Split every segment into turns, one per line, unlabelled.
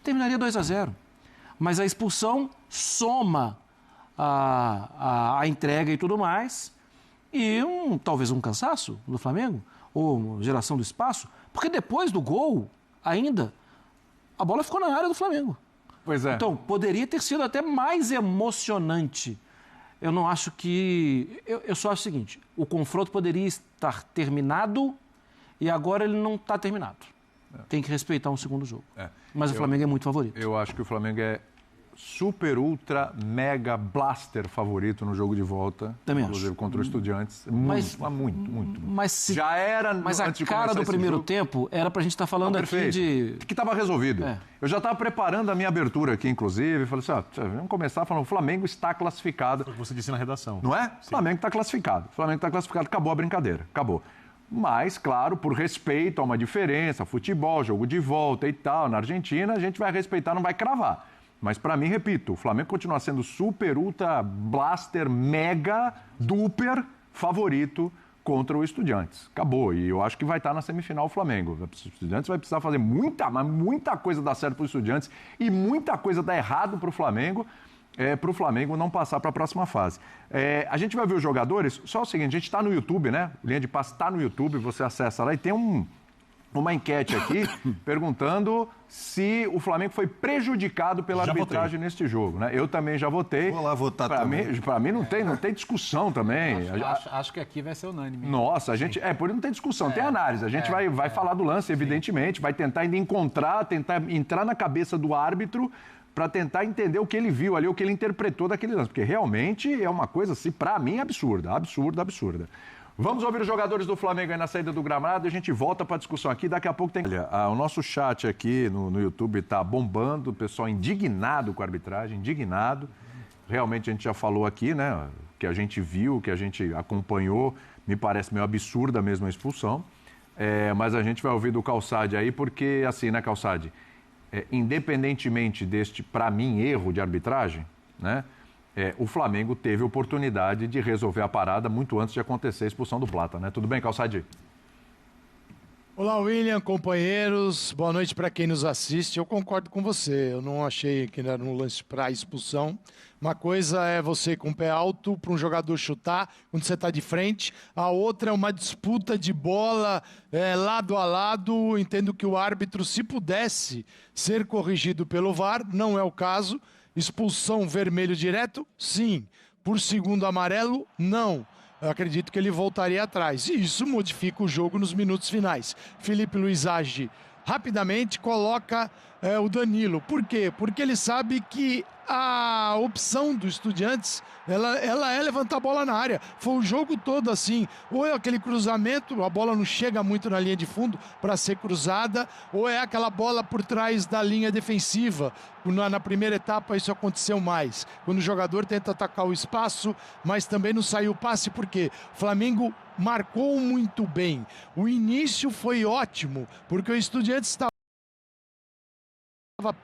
terminaria 2-0. Mas a expulsão soma a entrega e tudo mais, e talvez um cansaço do Flamengo, ou geração do espaço, porque depois do gol, ainda, a bola ficou na área do Flamengo.
Pois é.
Então, poderia ter sido até mais emocionante. Eu não acho que... Eu só acho o seguinte, o confronto poderia estar terminado e agora ele não está terminado. Tem que respeitar um segundo jogo. Mas o Flamengo é muito favorito.
Eu acho que o Flamengo é super, ultra, mega blaster favorito no jogo de volta.
Também
inclusive
acho.
contra o Estudiantes. Muito.
Mas
já era
Mas
antes
a cara do primeiro tempo era pra gente estar falando aqui de...
Que estava resolvido. Eu já estava preparando a minha abertura aqui, inclusive. Falei assim, vamos começar falando, o Flamengo está classificado.
Foi o que você disse na redação.
Não é? O Flamengo está classificado. O Flamengo está classificado. Acabou a brincadeira. Acabou. Mas, claro, por respeito a uma diferença, futebol, jogo de volta e tal, na Argentina, a gente vai respeitar, não vai cravar. Mas, para mim, repito, o Flamengo continua sendo super, ultra, blaster, mega, duper favorito contra o Estudiantes. Acabou. E eu acho que vai estar na semifinal o Flamengo. O Estudiantes vai precisar fazer muita coisa dar certo para os Estudiantes e muita coisa dar errado para o Flamengo não passar para a próxima fase. A gente vai ver os jogadores. Só o seguinte, a gente está no YouTube, né? O Linha de Passe está no YouTube, você acessa lá e tem uma enquete aqui perguntando se o Flamengo foi prejudicado pela arbitragem neste jogo, né? Eu também já votei.
Vou lá votar também.
Para mim não tem discussão também.
Acho que aqui vai ser unânime.
Nossa, a gente... por isso não tem discussão, tem análise. A gente vai falar do lance, evidentemente, vai tentar ainda tentar entrar na cabeça do árbitro para tentar entender o que ele viu ali, o que ele interpretou daquele lance. Porque realmente é uma coisa, assim, para mim, absurda. Vamos ouvir os jogadores do Flamengo aí na saída do gramado e a gente volta para a discussão aqui. Daqui a pouco tem... Olha, o nosso chat aqui no YouTube está bombando, o pessoal indignado com a arbitragem, indignado. Realmente a gente já falou aqui, né? O que a gente viu, o que a gente acompanhou, me parece meio absurda mesmo a expulsão. Mas a gente vai ouvir do Calçade aí, porque assim, né, Calçade? Independentemente deste, para mim, erro de arbitragem, né? O Flamengo teve oportunidade de resolver a parada muito antes de acontecer a expulsão do Plata, né? Tudo bem, Calçade?
Olá, William, companheiros. Boa noite para quem nos assiste. Eu concordo com você. Eu não achei que era um lance para expulsão. Uma coisa é você com o pé alto para um jogador chutar quando você está de frente. A outra é uma disputa de bola lado a lado. Entendo que o árbitro, se pudesse ser corrigido pelo VAR, não é o caso. Expulsão vermelho direto? Sim. Por segundo amarelo? Não. Eu acredito que ele voltaria atrás. E isso modifica o jogo nos minutos finais. Felipe Luiz age rapidamente, coloca o Danilo. Por quê? Porque ele sabe que a opção do Estudiantes, ela é levantar a bola na área. Foi o jogo todo assim. Ou é aquele cruzamento, a bola não chega muito na linha de fundo para ser cruzada, ou é aquela bola por trás da linha defensiva. Na primeira etapa isso aconteceu mais. Quando o jogador tenta atacar o espaço, mas também não saiu o passe, porque o Flamengo marcou muito bem. O início foi ótimo, porque o Estudiantes estava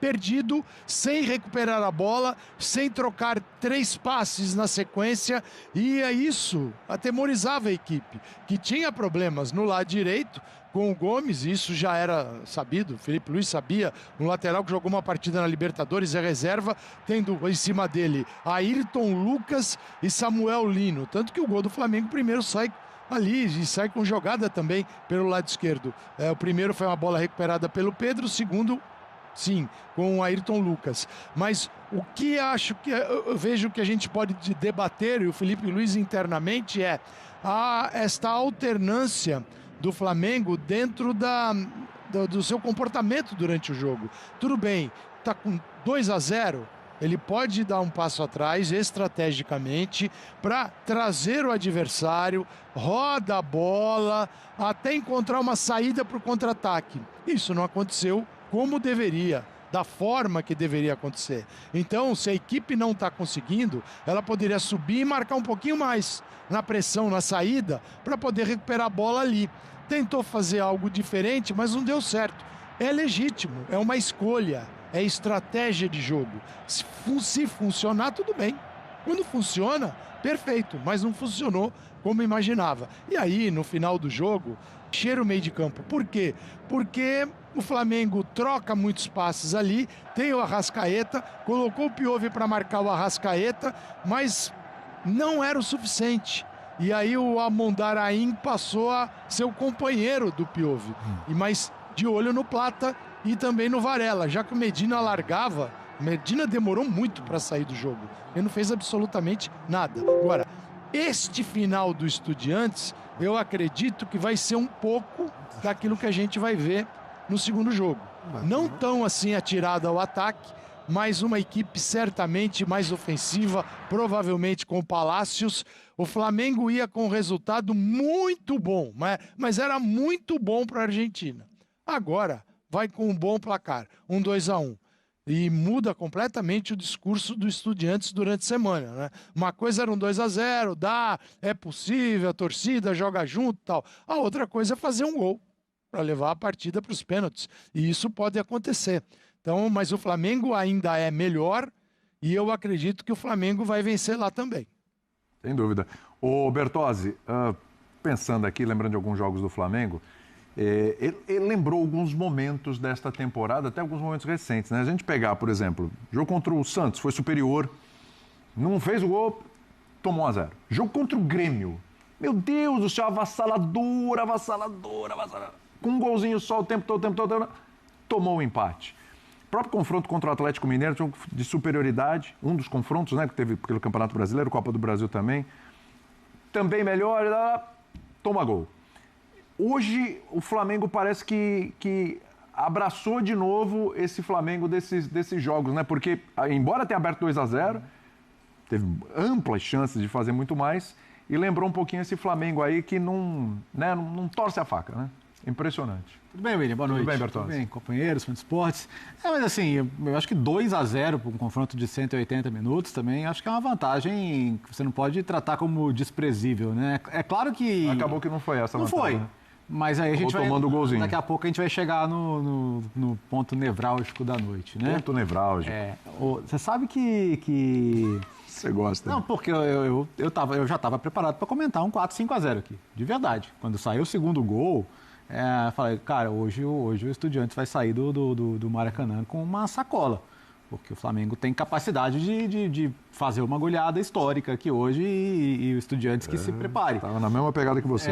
perdido, sem recuperar a bola, sem trocar 3 passes na sequência, e isso atemorizava a equipe, que tinha problemas no lado direito com o Gomes, isso já era sabido, o Felipe Luiz sabia, um lateral que jogou uma partida na Libertadores, é reserva, tendo em cima dele Ayrton Lucas e Samuel Lino, tanto que o gol do Flamengo primeiro sai ali e sai com jogada também pelo lado esquerdo. O primeiro foi uma bola recuperada pelo Pedro, o segundo sim, com o Ayrton Lucas. Mas o que eu vejo que a gente pode debater, e o Felipe Luiz internamente, esta alternância do Flamengo dentro do seu comportamento durante o jogo. Tudo bem, está com 2-0, ele pode dar um passo atrás estrategicamente para trazer o adversário, roda a bola, até encontrar uma saída para o contra-ataque. Isso não aconteceu como deveria, da forma que deveria acontecer. Então, se a equipe não está conseguindo, ela poderia subir e marcar um pouquinho mais na pressão, na saída, para poder recuperar a bola ali. Tentou fazer algo diferente, mas não deu certo. É legítimo, é uma escolha, é estratégia de jogo. Se funcionar, tudo bem. Quando funciona, perfeito, mas não funcionou como imaginava. E aí, no final do jogo, cheira o meio de campo. Por quê? Porque o Flamengo troca muitos passes ali, tem o Arrascaeta, colocou o Piovvi para marcar o Arrascaeta, mas não era o suficiente. E aí o Amondarain passou a ser o companheiro do Piovvi. Mas de olho no Plata e também no Varela, já que o Medina largava, Medina demorou muito para sair do jogo. Ele não fez absolutamente nada. Agora, este final do Estudiantes, eu acredito que vai ser um pouco daquilo que a gente vai ver no segundo jogo. Não tão assim atirada ao ataque, mas uma equipe certamente mais ofensiva, provavelmente com o Palácios. O Flamengo ia com um resultado muito bom, mas era muito bom para a Argentina. Agora vai com um bom placar, 2-1. E muda completamente o discurso do Estudiantes durante a semana, né? Uma coisa era 2-0, é possível, a torcida joga junto e tal. A outra coisa é fazer um gol para levar a partida para os pênaltis. E isso pode acontecer. Então, mas o Flamengo ainda é melhor e eu acredito que o Flamengo vai vencer lá também.
Sem dúvida. Ô Bertozzi, pensando aqui, lembrando de alguns jogos do Flamengo, ele lembrou alguns momentos desta temporada, até alguns momentos recentes, né? A gente pegar, por exemplo, jogo contra o Santos, foi superior, não fez o gol, tomou 1-0. Jogo contra o Grêmio, meu Deus do céu, avassalador. Com um golzinho só o tempo todo, tomou o empate. O próprio confronto contra o Atlético Mineiro, jogo de superioridade, um dos confrontos, né, que teve pelo Campeonato Brasileiro, Copa do Brasil também melhor, toma gol. Hoje, o Flamengo parece que abraçou de novo esse Flamengo desses jogos, né? Porque, embora tenha aberto 2-0, teve amplas chances de fazer muito mais e lembrou um pouquinho esse Flamengo aí que não torce a faca, né? Impressionante.
Tudo bem, William? Boa noite.
Tudo bem, Bertozzi?
Tudo bem, companheiros, fãs de esportes. Mas assim, eu acho que 2-0 para um confronto de 180 minutos também, acho que é uma vantagem que você não pode tratar como desprezível, né? É claro que...
Acabou que não foi essa vantagem.
Não foi.
Né?
Mas aí a gente
tomando golzinho.
Daqui a pouco a gente vai chegar no ponto nevrálgico da noite, né?
Ponto nevrálgico.
Você sabe que...
Você gosta.
Não, porque eu já estava preparado para comentar um 4-5-0 aqui, de verdade. Quando saiu o segundo gol, falei, cara, hoje o Estudiantes vai sair do Maracanã com uma sacola. Porque o Flamengo tem capacidade de fazer uma goleada histórica aqui hoje e o Estudiantes que se prepare.
Estava na mesma pegada que você.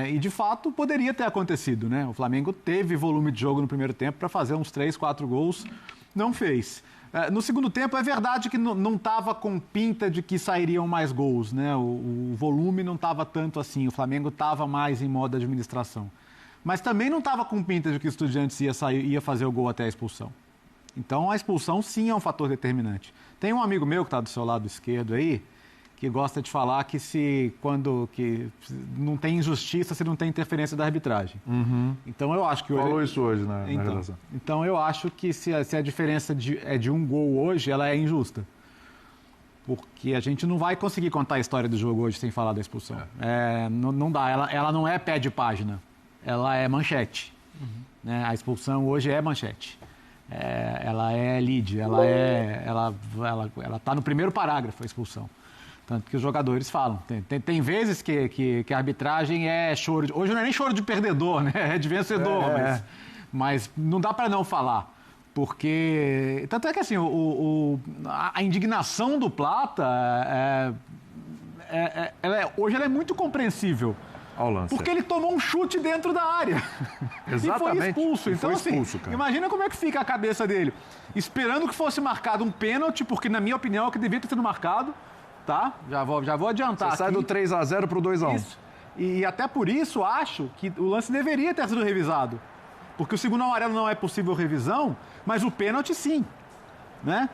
E de fato poderia ter acontecido, né? O Flamengo teve volume de jogo no primeiro tempo para fazer uns 3, 4 gols, não fez. No segundo tempo é verdade que não estava com pinta de que sairiam mais gols, né? O volume não estava tanto assim, o Flamengo estava mais em modo administração. Mas também não estava com pinta de que o Estudiantes ia fazer o gol até a expulsão. Então, a expulsão, sim, é um fator determinante. Tem um amigo meu que está do seu lado esquerdo aí, que gosta de falar que que não tem injustiça se não tem interferência da arbitragem.
Uhum.
Então, eu acho que...
Falou isso hoje na redação.
Então, eu acho que se a diferença é de um gol hoje, ela é injusta. Porque a gente não vai conseguir contar a história do jogo hoje sem falar da expulsão. Não dá. Ela não é pé de página. Ela é manchete. Uhum. Né? A expulsão hoje é manchete. Ela é lead, ela está no primeiro parágrafo, a expulsão. Tanto que os jogadores falam. Tem vezes que a arbitragem é choro... Hoje não é nem choro de perdedor, né? É de vencedor, mas não dá para não falar. Porque... Tanto é que assim, a indignação do Plata, hoje ela é muito compreensível. Porque ele tomou um chute dentro da área.
Exatamente.
E foi expulso. Então,
foi expulso, cara.
Imagina como é que fica a cabeça dele. Esperando que fosse marcado um pênalti, porque, na minha opinião, é o que devia ter sido marcado. Tá? Já vou adiantar.
Você sai do 3-0 pro 2-1.
Isso. E até por isso, acho que o lance deveria ter sido revisado. Porque o segundo amarelo não é possível revisão, mas o pênalti, sim. Né?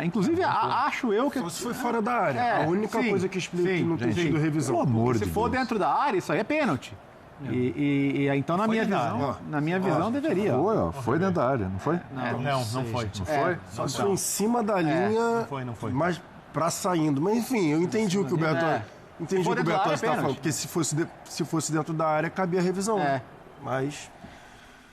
Inclusive, acho eu que...
Se foi fora da área. A única coisa que explica que não tem sido revisão.
Pelo amor de
Deus. Se for dentro da área, isso aí é pênalti. Então, na minha visão, deveria.
Foi dentro da área, não foi?
Não foi.
Não foi?
Só foi em cima da linha,
não foi.
mas pra saindo. Mas, enfim, eu entendi o que o Bertozzi... Entendi o que o Bertozzi está falando. Porque se fosse dentro da área, cabia a revisão. Mas...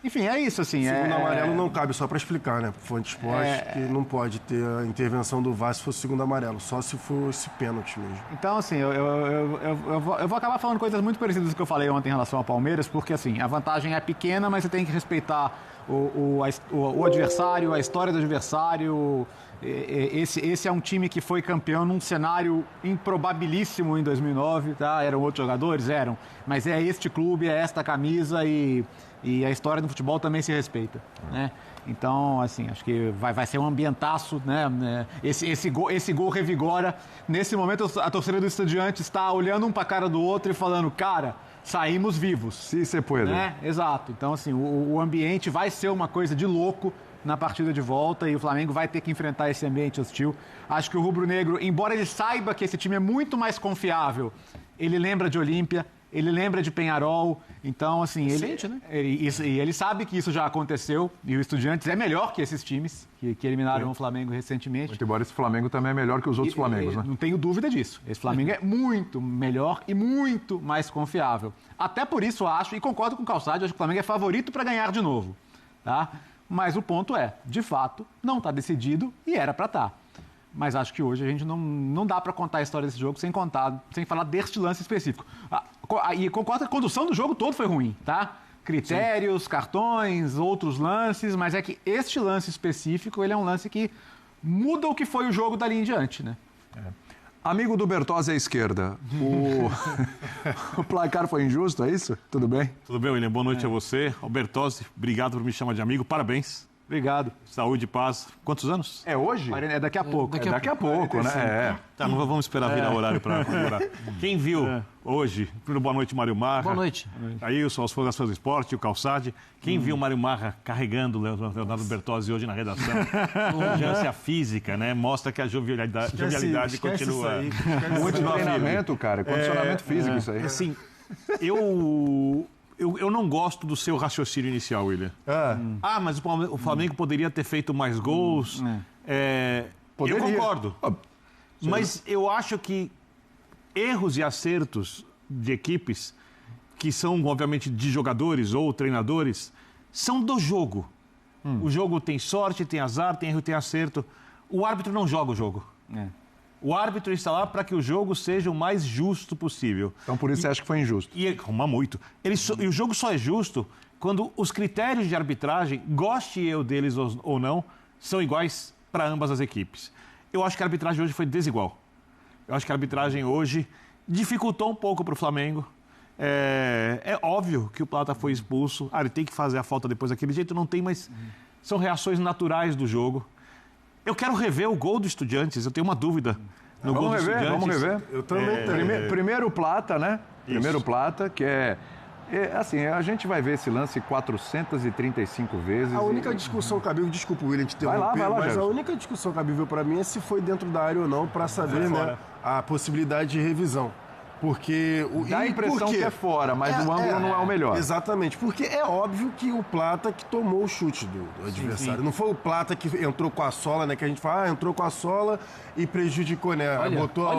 Enfim, é isso, assim.
Segundo amarelo não cabe, só para explicar, né? Fonte Esporte, que não pode ter a intervenção do VAR se fosse segundo amarelo, só se for esse pênalti mesmo.
Então, assim, eu vou acabar falando coisas muito parecidas do que eu falei ontem em relação ao Palmeiras, porque, assim, a vantagem é pequena, mas você tem que respeitar o adversário, a história do adversário. Esse é um time que foi campeão num cenário improbabilíssimo em 2009, tá? Eram outros jogadores? Eram. Mas é este clube, é esta camisa e a história do futebol também se respeita, né? Então, assim, acho que vai ser um ambientaço, né? Esse gol revigora. Nesse momento, a torcida do Estudiantes está olhando um para a cara do outro e falando, cara, saímos vivos.
Se você pode.
Né? Exato. Então, assim, o ambiente vai ser uma coisa de louco na partida de volta e o Flamengo vai ter que enfrentar esse ambiente hostil. Acho que o rubro-negro, embora ele saiba que esse time é muito mais confiável, ele lembra de Olímpia, ele lembra de Penharol, então, assim, ele sabe que isso já aconteceu e o Estudiantes é melhor que esses times que eliminaram o Flamengo recentemente.
Muito embora esse Flamengo também é melhor que os outros Flamengos, né?
Não tenho dúvida disso. Esse Flamengo é muito melhor e muito mais confiável. Até por isso acho, e concordo com o Calçade, acho que o Flamengo é favorito para ganhar de novo, tá? Mas o ponto é, de fato, não está decidido e era para estar. Mas acho que hoje a gente não dá para contar a história desse jogo sem falar deste lance específico. E concordo que a condução do jogo todo foi ruim, tá? Critérios, cartões, outros lances, mas é que este lance específico, ele é um lance que muda o que foi o jogo dali em diante, né?
Amigo do Bertozzi à esquerda, o placar foi injusto, é isso? Tudo bem?
Tudo bem, William? Boa noite a você. Ao Bertozzi, obrigado por me chamar de amigo. Parabéns.
Obrigado.
Saúde e paz. Quantos anos?
É hoje?
É daqui a pouco.
Daqui a pouco, né?
Tá, não vamos esperar virar horário para comemorar. Quem viu hoje, primeiro boa noite, Mário Marra.
Boa noite.
Aí, os fãs do esporte, o Calçade. Quem viu o Mário Marra carregando o Leonardo Bertozzi hoje na redação? Urgência física, né? Mostra que a jovialidade continua.
Muito treinamento, cara. Condicionamento físico, isso aí.
Assim, eu não gosto do seu raciocínio inicial, William. Mas o Flamengo poderia ter feito mais gols. Eu concordo. Mas eu acho que erros e acertos de equipes, que são, obviamente, de jogadores ou treinadores, são do jogo. O jogo tem sorte, tem azar, tem erro, tem acerto. O árbitro não joga o jogo. O árbitro está lá para que o jogo seja o mais justo possível.
Então, por isso você acha que foi injusto?
Muito. E o jogo só é justo quando os critérios de arbitragem, goste eu deles ou não, são iguais para ambas as equipes. Eu acho que a arbitragem hoje foi desigual. Eu acho que a arbitragem hoje dificultou um pouco para o Flamengo. É óbvio que o Plata foi expulso. Ele tem que fazer a falta depois daquele jeito. Não tem, mas são reações naturais do jogo. Eu quero rever o gol do Estudiantes, eu tenho uma dúvida no gol do Estudiantes.
Vamos rever.
Eu também tenho.
Primeiro Plata, né? Primeiro Plata, que assim, a gente vai ver esse lance 435 vezes.
A única discussão cabível, desculpa, William, te interromper,
vai lá,
mas
Gerson.
a única discussão cabível para mim é se foi dentro da área ou não, para saber, né, a possibilidade de revisão. Porque
dá a impressão que é fora, mas o ângulo não é o melhor.
Exatamente, porque é óbvio que o Plata que tomou o chute do adversário. Não foi o Plata que entrou com a sola, né? Que a gente fala, entrou com a sola e prejudicou, né? Botou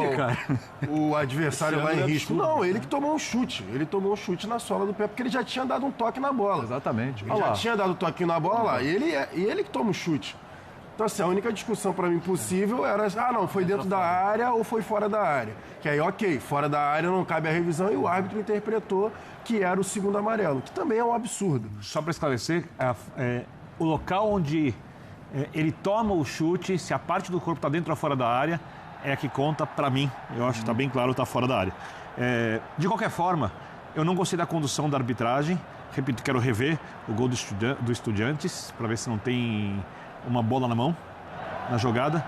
o adversário lá em risco. Não, ele que tomou um chute. Ele tomou um chute na sola do pé, porque ele já tinha dado um toque na bola.
Exatamente.
Ele já tinha dado um toquinho na bola lá. E ele que toma o chute. Então, assim, a única discussão para mim possível era, não, foi dentro da área ou foi fora da área. Que aí, ok, fora da área não cabe a revisão e o árbitro interpretou que era o segundo amarelo, que também é um absurdo.
Só para esclarecer, o local onde ele toma o chute, se a parte do corpo está dentro ou fora da área, é a que conta para mim. Eu acho que está bem claro, está fora da área. De qualquer forma, eu não gostei da condução da arbitragem. Repito, quero rever o gol do Estudiantes, para ver se não tem uma bola na mão, na jogada.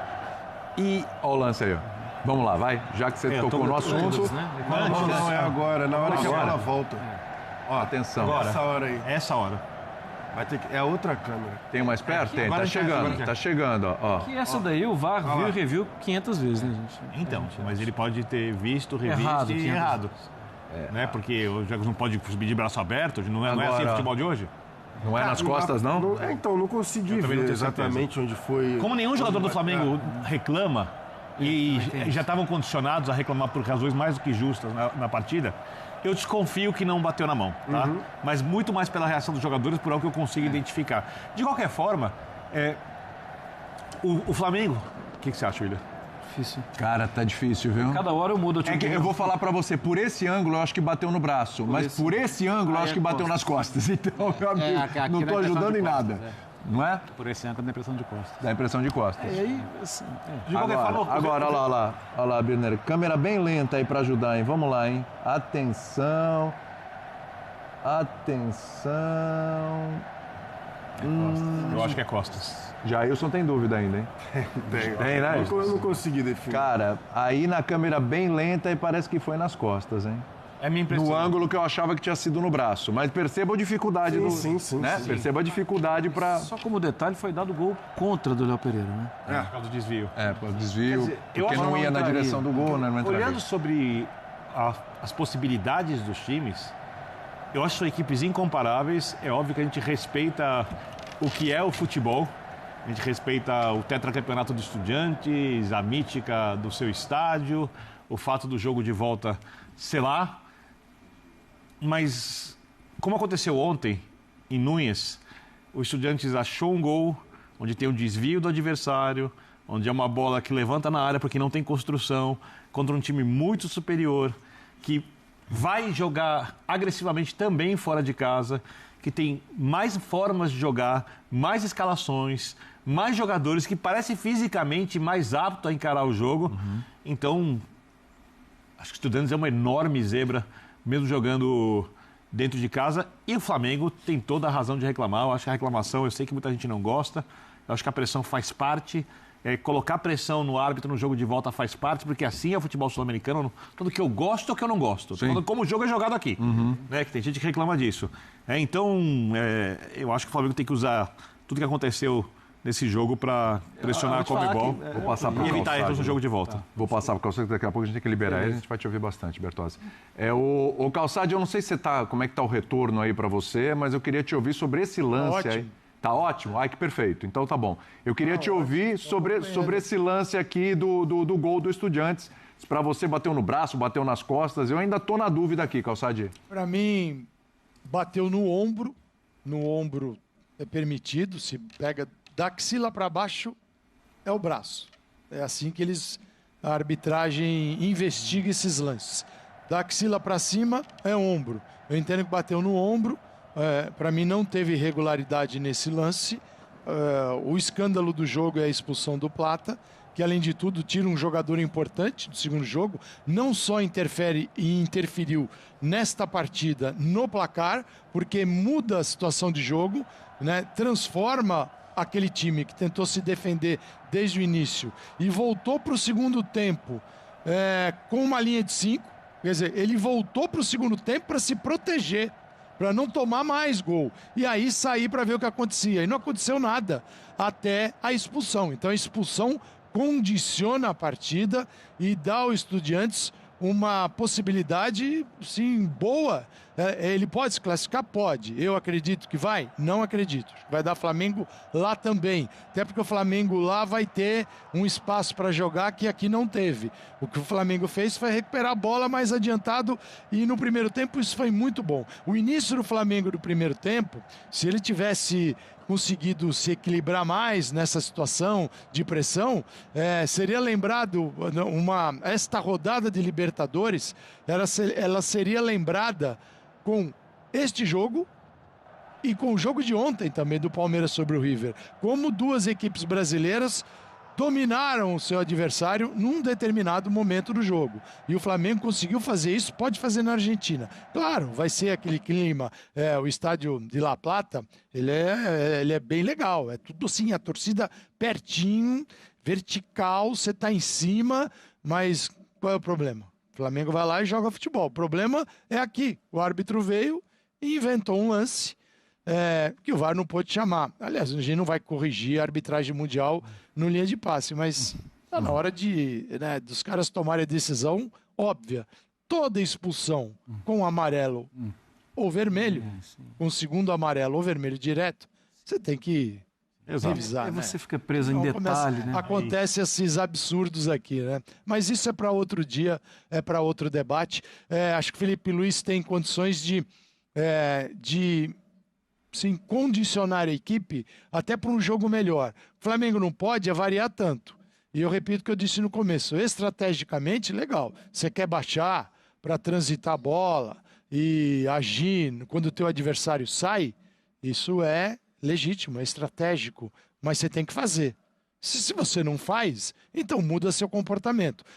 E olha o lance aí, ó. Vamos lá, vai. Já que você tocou no assunto.
Não, é agora, na hora que a bola volta.
Ó, atenção.
Agora.
Essa hora aí.
Essa hora.
Vai ter que... É outra câmera.
Tem mais perto? Tem, tá chegando, ó.
Que essa daí o VAR viu e reviu 500 vezes, né, gente?
Então, mas ele pode ter visto, revisto e errado. Né? Porque os jogos não podem subir de braço aberto, não é assim o futebol de hoje.
Não é nas costas, não?
Então, não consegui ver exatamente onde foi.
Como nenhum jogador do Flamengo reclama, e já estavam condicionados a reclamar por razões mais do que justas na partida, eu desconfio que não bateu na mão, tá? Mas muito mais pela reação dos jogadores, por algo que eu consigo identificar. De qualquer forma, o Flamengo... O que você acha, William?
Difícil.
Cara, tá difícil, viu?
Cada hora eu mudo.
Eu vou falar pra você, por esse ângulo eu acho que bateu no braço, mas por esse ângulo eu acho que bateu nas costas. Então, meu amigo, não tô ajudando em nada. Não é?
Por esse ângulo dá impressão de costas.
Dá impressão de costas.
Aí, assim,
Agora, olha lá, Birner. Câmera bem lenta aí pra ajudar, hein? Vamos lá, hein? Atenção.
Eu acho que é costas.
Jailson tem dúvida ainda, hein?
Tem, né? Eu não consegui definir.
Cara, aí na câmera bem lenta e parece que foi nas costas, hein?
É minha impressão.
No ângulo que eu achava que tinha sido no braço. Mas perceba a dificuldade
Sim.
Perceba a dificuldade pra...
só como detalhe, foi dado gol contra do Léo Pereira, né?
Por causa do desvio.
Por desvio,
dizer,
porque não ia na direção do gol, né? Não entraria.
Olhando sobre as possibilidades dos times, eu acho que são equipes incomparáveis. É óbvio que a gente respeita o que é o futebol. A gente respeita o tetracampeonato dos Estudiantes, a mítica do seu estádio, o fato do jogo de volta, sei lá. Mas, como aconteceu ontem, em Núñez, o Estudiantes achou um gol onde tem um desvio do adversário, onde é uma bola que levanta na área porque não tem construção, contra um time muito superior, que vai jogar agressivamente também fora de casa, que tem mais formas de jogar, mais escalações, mais jogadores, que parece fisicamente mais apto a encarar o jogo. Então, acho que o Estudiantes é uma enorme zebra, mesmo jogando dentro de casa. E o Flamengo tem toda a razão de reclamar. Eu acho que a reclamação, eu sei que muita gente não gosta, eu acho que a pressão faz parte. Colocar pressão no árbitro no jogo de volta faz parte, porque assim é o futebol sul-americano. Tudo que eu gosto ou que eu não gosto. Estou falando como o jogo é jogado aqui. Né? Que tem gente que reclama disso. Então, eu acho que o Flamengo tem que usar tudo que aconteceu nesse jogo para pressionar a Conmebol
Vou passar para
e evitar erros no jogo de volta.
Vou passar para o Calçade, daqui a pouco a gente tem que liberar ele, a gente vai te ouvir bastante, Bertozzi. O Calçade, eu não sei se como é que está o retorno aí para você, mas eu queria te ouvir sobre esse lance aí. Tá ótimo? Ai, que perfeito. Então tá bom. Eu queria te ouvir sobre esse lance aqui do gol do Estudiantes. Se para você bateu no braço, bateu nas costas, eu ainda tô na dúvida aqui, Calçade.
Para mim, bateu no ombro. No ombro é permitido, se pega da axila para baixo, é o braço. É assim que a arbitragem investiga esses lances. Da axila para cima é ombro. Eu entendo que bateu no ombro. Para mim não teve irregularidade nesse lance. O escândalo do jogo é a expulsão do Plata, que além de tudo tira um jogador importante do segundo jogo, não só interfere e interferiu nesta partida no placar, porque muda a situação de jogo, né? Transforma aquele time que tentou se defender desde o início e voltou para o segundo tempo com uma linha de 5. Quer dizer, ele voltou para o segundo tempo para se proteger, para não tomar mais gol. E aí sair para ver o que acontecia. E não aconteceu nada até a expulsão. Então a expulsão condiciona a partida e dá ao Estudiantes uma possibilidade, sim, boa. Ele pode se classificar? Pode. Eu acredito que vai? Não acredito. Vai dar Flamengo lá também. Até porque o Flamengo lá vai ter um espaço para jogar que aqui não teve. O que o Flamengo fez foi recuperar a bola mais adiantado e no primeiro tempo isso foi muito bom. O início do Flamengo do primeiro tempo, se ele tivesse conseguido se equilibrar mais nessa situação de pressão, seria lembrado, esta rodada de Libertadores, ela seria lembrada com este jogo e com o jogo de ontem também do Palmeiras sobre o River. Como duas equipes brasileiras dominaram o seu adversário num determinado momento do jogo. E o Flamengo conseguiu fazer isso, pode fazer na Argentina. Claro, vai ser aquele clima, o estádio de La Plata, ele é bem legal, é tudo assim, a torcida pertinho, vertical, você tá em cima, mas qual é o problema? O Flamengo vai lá e joga futebol. O problema é aqui, o árbitro veio e inventou um lance que o VAR não pôde chamar. Aliás, a gente não vai corrigir a arbitragem mundial no linha de passe, mas tá na hora dos caras tomarem a decisão óbvia. Toda expulsão com amarelo ou vermelho, com segundo amarelo ou vermelho direto, você tem que revisar.
Aí
né?
você fica preso em detalhe, né?
Acontece esses absurdos aqui, né? Mas isso é para outro dia, é para outro debate. Acho que o Felipe Luiz tem condições de sim, condicionar a equipe até para um jogo melhor. O Flamengo não pode variar tanto. E eu repito o que eu disse no começo, estrategicamente, legal. Você quer baixar para transitar a bola e agir quando o teu adversário sai, isso é legítimo, é estratégico, mas você tem que fazer. Se você não faz, então muda seu comportamento.